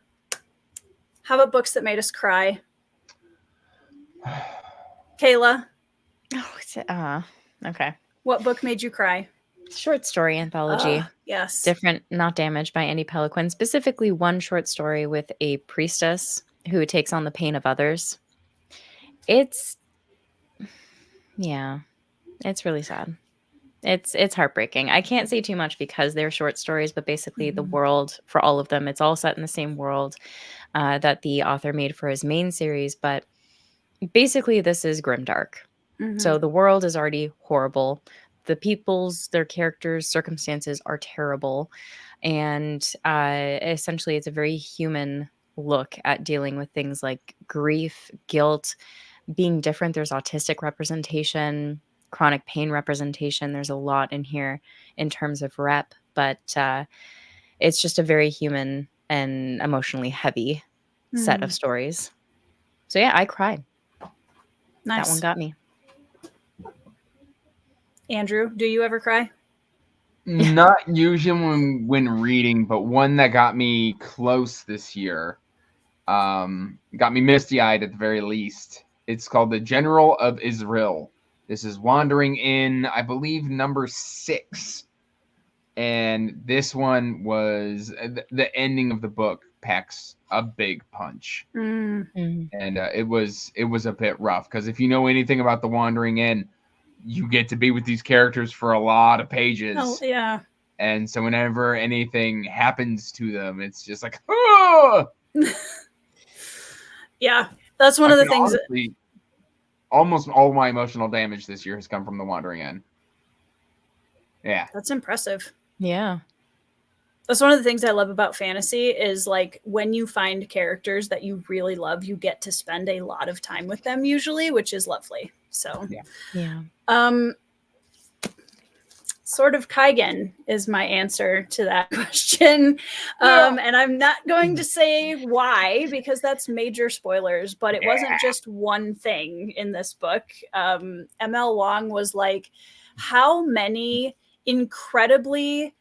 How about books that made us cry? Kayla. Oh, okay. What book made you cry? Short story anthology. Yes. Different, Not Damaged by Andy Peliquin. Specifically, one short story with a priestess who takes on the pain of others. It's really sad. It's heartbreaking. I can't say too much because they're short stories, but basically the world for all of them, it's all set in the same world that the author made for his main series. But basically this is grimdark. So the world is already horrible. The their characters, circumstances are terrible. And essentially it's a very human look at dealing with things like grief, guilt, being different. There's autistic representation, chronic pain representation. There's a lot in here in terms of rep, but it's just a very human and emotionally heavy set of stories. So yeah, I cried. Nice. That one got me. Andrew, do you ever cry? Not usually when reading, but one that got me close this year. Got me misty-eyed at the very least. It's called The General of Israel. This is Wandering in, I believe, number 6. And this one was the ending of the book packs a big punch. And it was a bit rough because if you know anything about The Wandering In, you get to be with these characters for a lot of pages. Oh, yeah. And so whenever anything happens to them, it's just like, oh! Yeah, that's one of the things. Honestly, almost all my emotional damage this year has come from The Wandering In. Yeah. That's impressive. Yeah. That's one of the things I love about fantasy is like when you find characters that you really love, you get to spend a lot of time with them usually, which is lovely. So yeah. Sword of Kaigen is my answer to that question. And I'm not going to say why because that's major spoilers, but it wasn't just one thing in this book. ML Wong was like, how many incredibly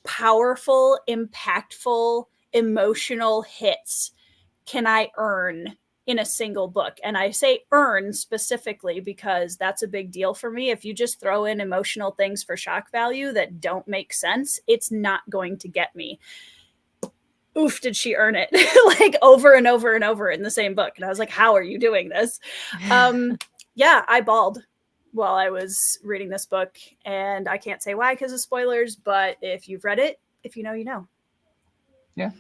powerful, impactful, emotional hits can I earn in a single book? And I say earn specifically because that's a big deal for me. If you just throw in emotional things for shock value that don't make sense, it's not going to get me. Oof, did she earn it? Like over and over and over in the same book. And I was like, how are you doing this? Yeah, I bawled while I was reading this book. And I can't say why because of spoilers, but if you've read it, if you know, you know. Yeah.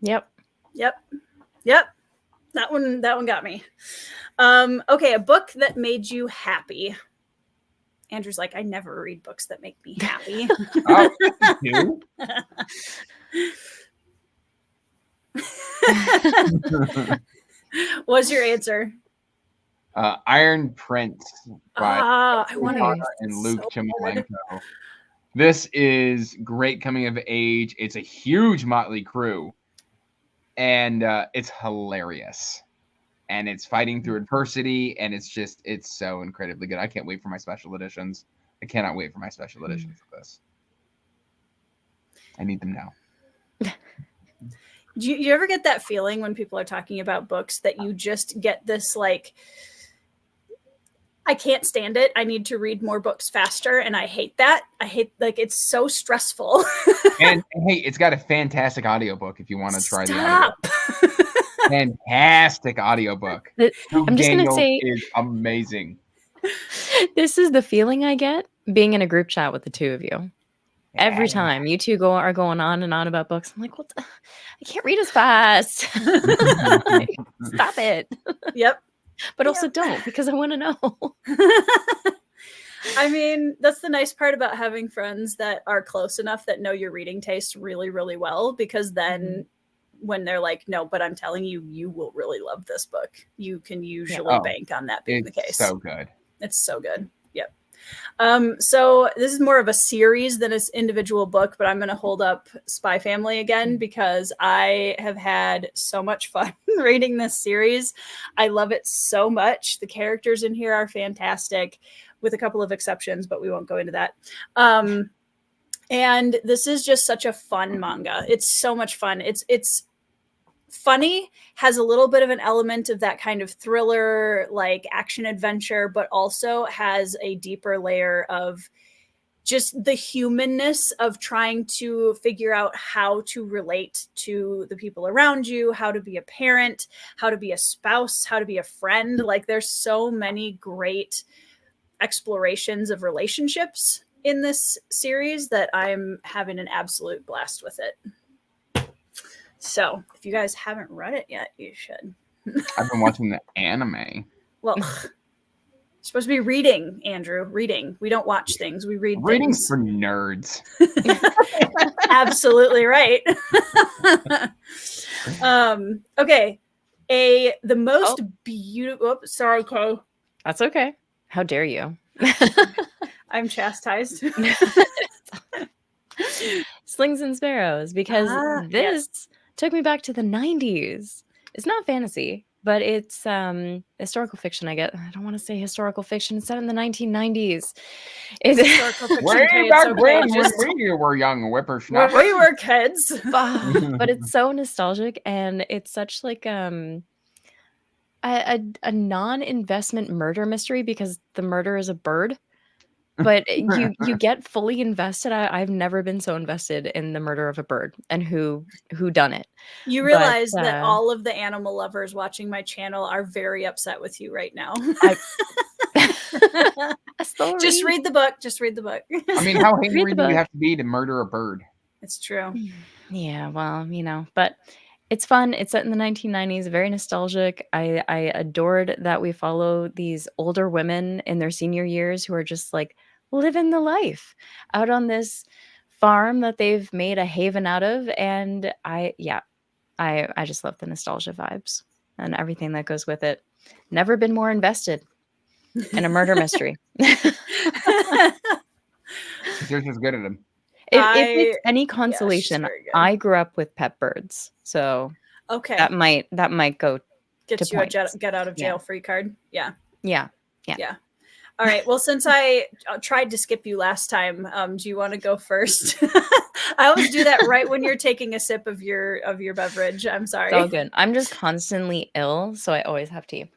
Yep. That one got me. Okay, a book that made you happy. Andrew's like, I never read books that make me happy. Oh, you do? What's your answer? Iron Prince by I want Anna and Luke Chimolenko. This is great coming of age. It's a huge motley crew. And it's hilarious. And it's fighting through adversity. And it's so incredibly good. I can't wait for my special editions. I cannot wait for my special editions of this. I need them now. Do you ever get that feeling when people are talking about books that you just get this like, I can't stand it. I need to read more books faster. And I hate that. like, it's so stressful. And hey, it's got a fantastic audiobook if you want to try the audiobook. Fantastic audiobook. I'm just going to say is amazing. This is the feeling I get being in a group chat with the two of you. Every time you two are going on and on about books, I'm like, what? I can't read as fast. Stop it. Yep. But also don't, because I want to know. I mean, that's the nice part about having friends that are close enough that know your reading taste really, really well, because then when they're like, no, but I'm telling you, you will really love this book, you can usually Oh, bank on that being the It's case. so good. It's so good. Yep. So this is more of a series than an individual book, but I'm going to hold up Spy Family again because I have had so much fun reading this series. I love it so much. The characters in here are fantastic, with a couple of exceptions, but we won't go into that. And this is just such a fun manga. It's so much fun. It's funny, has a little bit of an element of that kind of thriller, like action adventure, but also has a deeper layer of just the humanness of trying to figure out how to relate to the people around you, how to be a parent, how to be a spouse, how to be a friend. Like there's so many great explorations of relationships in this series that I'm having an absolute blast with it. So if you guys haven't read it yet, you should. I've been watching the anime. Well, you're supposed to be reading, Andrew. Reading. We don't watch things. We read Reading's things. for nerds. Absolutely right. Okay. The most beautiful. Sorry, Kay. That's okay. How dare you? I'm chastised. Slings and Sparrows, because this took me back to the 90s. It's not fantasy, but it's historical fiction. I don't want to say historical fiction. It's set in the 1990s. It's historical fiction. Way Kay, back it's okay. when we were young whippersnappers. When we were kids. But it's so nostalgic, and it's such like a non-investment murder mystery, because the murder is a bird. But you get fully invested. I've never been so invested in the murder of a bird and who done it. You realize that all of the animal lovers watching my channel are very upset with you right now. Just read the book. Just read the book. I mean, how angry do you have to be to murder a bird? It's true. Yeah, well, but it's fun. It's set in the 1990s, very nostalgic. I adored that we follow these older women in their senior years who are just like living the life out on this farm that they've made a haven out of. And I just love the nostalgia vibes and everything that goes with it. Never been more invested in a murder mystery. You're just good at them. If it's any consolation, I grew up with pet birds, so okay, that might go get you points. A get out of jail free card. Yeah. All right. Well, since I tried to skip you last time, do you want to go first? I always do that right when you're taking a sip of your beverage. I'm sorry. It's all good. I'm just constantly ill, so I always have tea.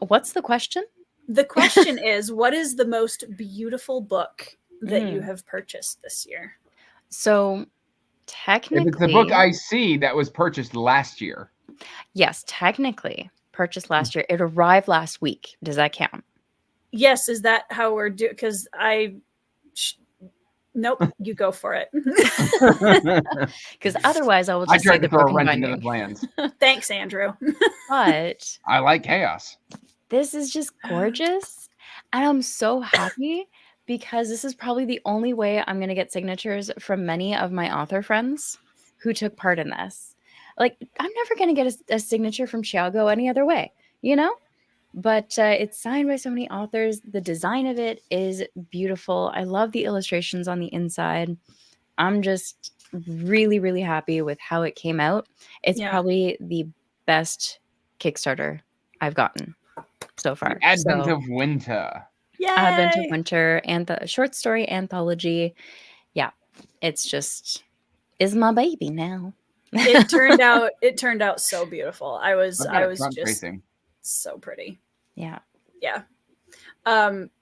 What's the question? The question is, what is the most beautiful book that you have purchased this year? So technically, if it's the book I see that was purchased last year. Yes, technically purchased last year. It arrived last week. Does that count? Yes. Is that how we're doing? Because nope, you go for it. Because otherwise I will just tried to throw a wrench into the plans. Thanks, Andrew. But I like chaos. This is just gorgeous. And I'm so happy because this is probably the only way I'm going to get signatures from many of my author friends who took part in this. Like, I'm never going to get a signature from Chiago any other way, But it's signed by so many authors. The design of it is beautiful. I love the illustrations on the inside. I'm just really, really happy with how it came out. It's probably the best Kickstarter I've gotten so far. The Advent of Winter. Yay! Advent of Winter and the short story anthology. Yeah, it's just is my baby now. It turned out so beautiful. I was just tracing. So pretty. Yeah.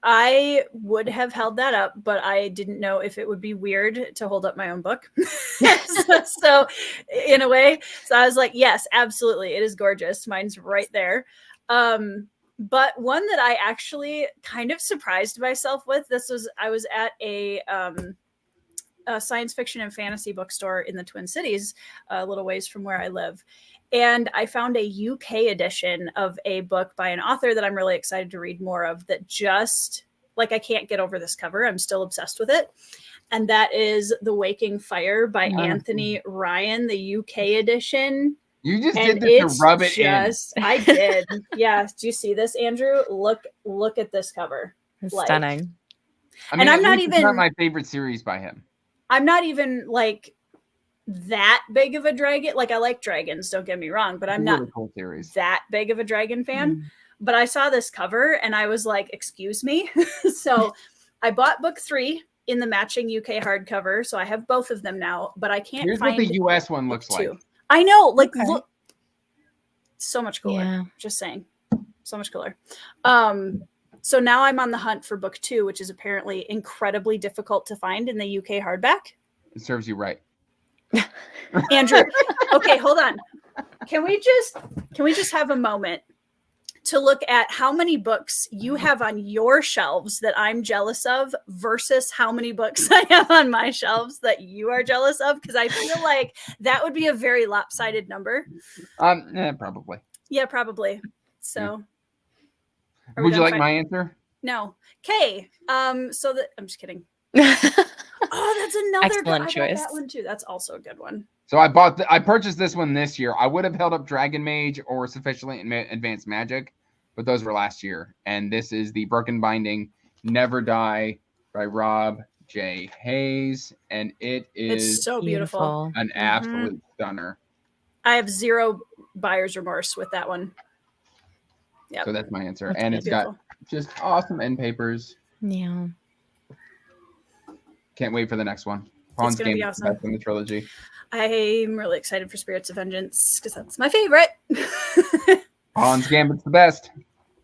I would have held that up, but I didn't know if it would be weird to hold up my own book. so in a way, so I was like, yes, absolutely. It is gorgeous. Mine's right there. But one that I actually kind of surprised myself with, I was at a science fiction and fantasy bookstore in the Twin Cities, a little ways from where I live. And I found a UK edition of a book by an author that I'm really excited to read more of that just Like, I can't get over this cover. I'm still obsessed with it. And that is The Waking Fire by Anthony Ryan, the UK edition. You just And did this to rub it in. I did. Yeah. Do you see this, Andrew? Look at this cover. It's Like, stunning. I mean, and I'm not it's even not my favorite series by him. I'm not even like that big of a dragon. Like, I like dragons, don't get me wrong, but I'm not really cool series. that big of a dragon fan. But I saw this cover and I was like, excuse me. So I bought book 3 in the matching UK hardcover. So I have both of them now, but I can't Here's find what the US one looks book like. 2. I know, like, Okay. look, so much cooler. Yeah. Just saying, so much cooler. So now I'm on the hunt for book 2, which is apparently incredibly difficult to find in the UK hardback. It serves you right. Andrew, okay, hold on. Can we just have a moment to look at how many books you have on your shelves that I'm jealous of versus how many books I have on my shelves that you are jealous of? Because I feel like that would be a very lopsided number. Probably. Yeah, probably. So, are we Would you done like fi- my answer? No. Okay. So that I'm just kidding. Oh, that's another Excellent I choice. got that one too. That's also a good one. So I purchased this one this year. I would have held up Dragon Mage or Sufficiently Advanced Magic, but those were last year. And this is the Broken Binding Never Die by Rob J. Hayes, and it is It's so beautiful. an absolute stunner. I have zero buyer's remorse with that one. Yeah. So that's my answer. That's and good. it's got just awesome end papers. Yeah. Can't wait for the next one. Pawn's gonna be Game awesome. best in the trilogy. I'm really excited for Spirits of Vengeance because that's my favorite. Pawn's Gambit's the best.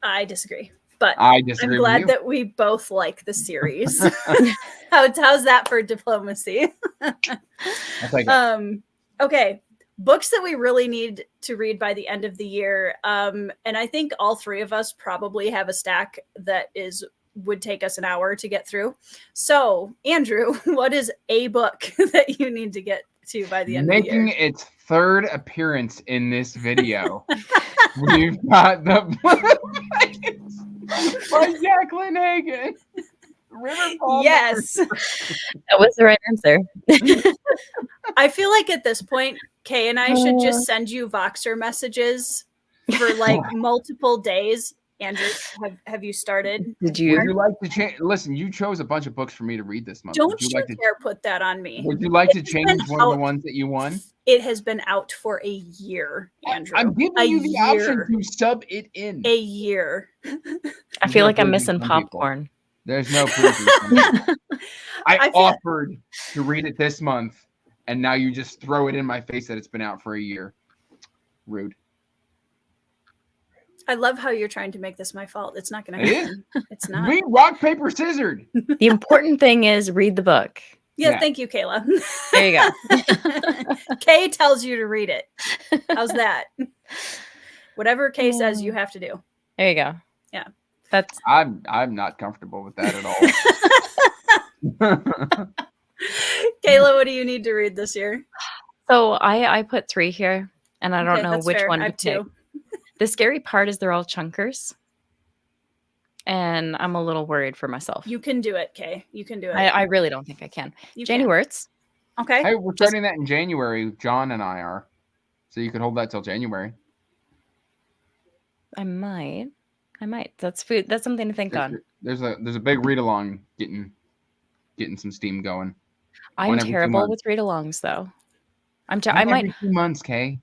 I disagree, but I disagree I'm glad with you. that we both like the series. How's that for diplomacy? I'll take it. Okay. Books that we really need to read by the end of the year. And I think all three of us probably have a stack that would take us an hour to get through. So, Andrew, what is a book that you need to get to by the end of the year? Making its third appearance in this video, we've got the by Jacqueline Hagan. Riverfall. Yes. That was the right answer. I feel like at this point, Kay and I should just send you Voxer messages for like multiple days. Andrew, have you started? Did Would you? you like to change? Listen, you chose a bunch of books for me to read this month. Don't would you you like to? dare put that on me. Would you like to It's change been one of the out- ones that you won? It has been out for a year, Andrew. I'm giving A you the option year. to sub it in. A year. I feel No like I'm pleasing missing some people. popcorn. There's no proof. I feel- offered to read it this month, and now you just throw it in my face that it's been out for a year. Rude. I love how you're trying to make this my fault. It's not going to It happen. It's not. We rock paper scissored. The important thing is read the book. Yeah, Yeah. thank you, Kayla. There you go. Kay tells you to read it. How's that? Whatever Kay says, you have to do. There you go. Yeah. That's I'm not comfortable with that at all. Kayla, what do you need to read this year? so I put 3 here, and I don't Okay, know that's which fair. one I to have pick. 2. The scary part is they're all chunkers, and I'm a little worried for myself. You can do it, Kay. You can do it. I really don't think I can. You Janie can. Wirtz. Okay. Hey, we're starting that in January. John and I are. So you could hold that till January. I might. That's food. That's something to think on. There's a big read along getting some steam going. I'm one every 2 terrible months. with read alongs, though. I One might. every 2 months, Kay.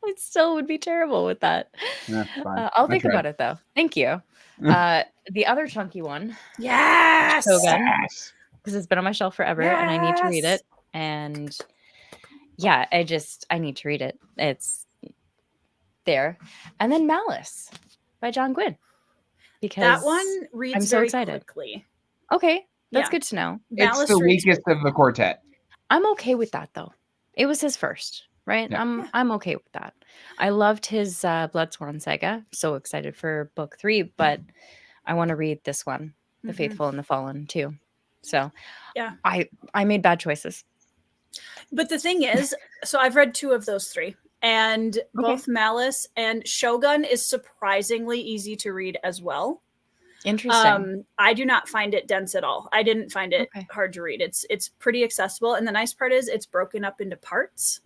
It still would be terrible with that. That's fine. I'll I think tried. about it though. Thank you. The other chunky one, Yes. Shogun, Yes. because it's been on my shelf forever and I need to read Yes. it. And yeah, I need to read it. It's there. And then Malice by John Gwynne. Because That one reads I'm so very excited. quickly. Okay, that's Yeah. good to know. It's Malice the reads weakest of the quartet. I'm okay with that though. It was his first, right? Yeah. I'm okay with that. I loved his Bloodsworn saga. So excited for book 3, but I want to read this one, The Mhm. Faithful and the Fallen, too. So Yeah. I made bad choices. But the thing is, so I've read 2 of those 3, and both Malice and Shogun is surprisingly easy to read as well. Interesting. I do not find it dense at all. I didn't find it hard to read. It's pretty accessible. And the nice part is it's broken up into parts.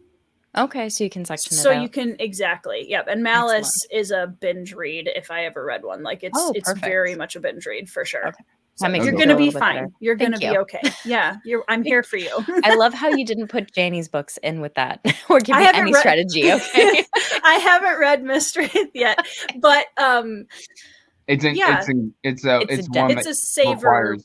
Okay, so you can section it out. So you can, exactly. Yep. And Malice is a binge read if I ever read one. Like it's very much a binge read for sure. Okay. So you're going to be fine. You're going to be okay. Yeah. I'm here for you. I love how you didn't put Janie's books in with that or give me any strategy. Okay. I haven't read Mistress yet, but it's a savor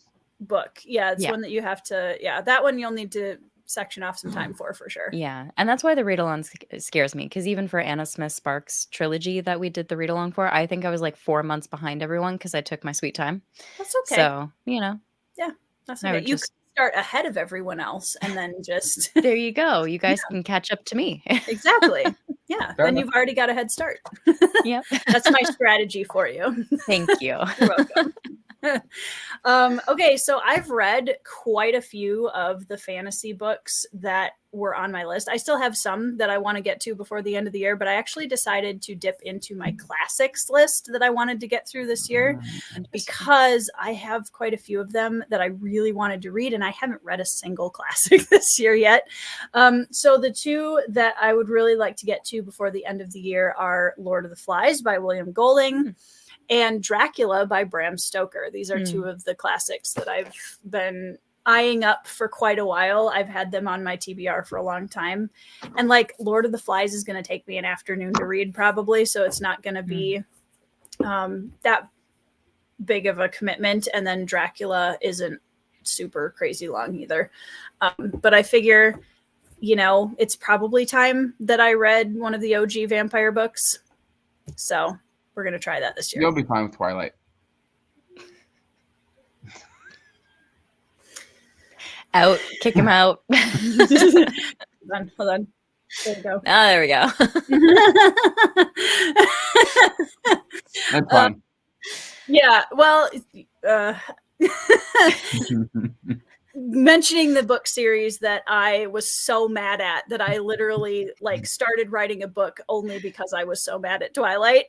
book. Yeah. It's one that you have to, that one you'll need to section off some time for sure. Yeah. And that's why the read along scares me, because even for Anna Smith Sparks trilogy that we did the read along for, I think I was like 4 months behind everyone because I took my sweet time. That's okay. So, yeah, that's okay. You can start ahead of everyone else and then just there you go. You guys can catch up to me. Exactly. Yeah. Then you've already got a head start. Yep. That's my strategy for you. Thank you. You're welcome. Okay, so I've read quite a few of the fantasy books that were on my list. I still have some that I want to get to before the end of the year, but I actually decided to dip into my classics list that I wanted to get through this year because I have quite a few of them that I really wanted to read, and I haven't read a single classic this year yet. So the two that I would really like to get to before the end of the year are Lord of the Flies by William Golding and Dracula by Bram Stoker. These are two of the classics that I've been eyeing up for quite a while. I've had them on my TBR for a long time. And like Lord of the Flies is going to take me an afternoon to read probably, so it's not going to be that big of a commitment. And then Dracula isn't super crazy long either. But I figure, it's probably time that I read one of the OG vampire books. So we're going to try that this year. You'll be fine with Twilight. Out. Kick him out. Hold on. There we go. Oh, there we go. That's fine. Yeah. Well, mentioning the book series that I was so mad at that I literally started writing a book only because I was so mad at Twilight.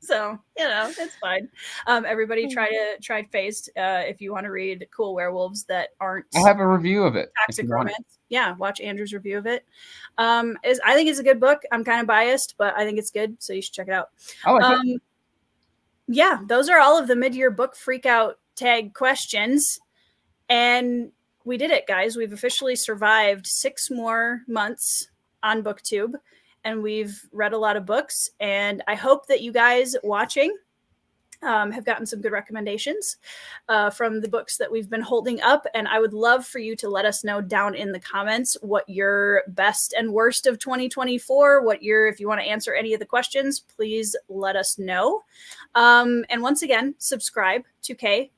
So, it's fine. Everybody try Phased if you want to read cool werewolves that aren't. I have a review of it. Toxic romance. Yeah, watch Andrew's review of it. I think it's a good book. I'm kind of biased, but I think it's good, so you should check it out. I like it. Yeah, those are all of the mid-year book Freakout Tag questions. And we did it, guys. We've officially survived 6 more months on BookTube, and we've read a lot of books. And I hope that you guys watching have gotten some good recommendations from the books that we've been holding up. And I would love for you to let us know down in the comments what your best and worst of 2024, if you want to answer any of the questions, please let us know. And once again, subscribe to Kay,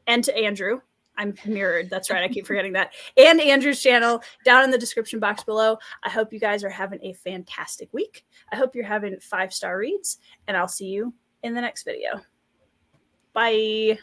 and to Andrew. I'm mirrored. That's right. I keep forgetting that. And Andrew's channel down in the description box below. I hope you guys are having a fantastic week. I hope you're having 5-star reads, and I'll see you in the next video. Bye.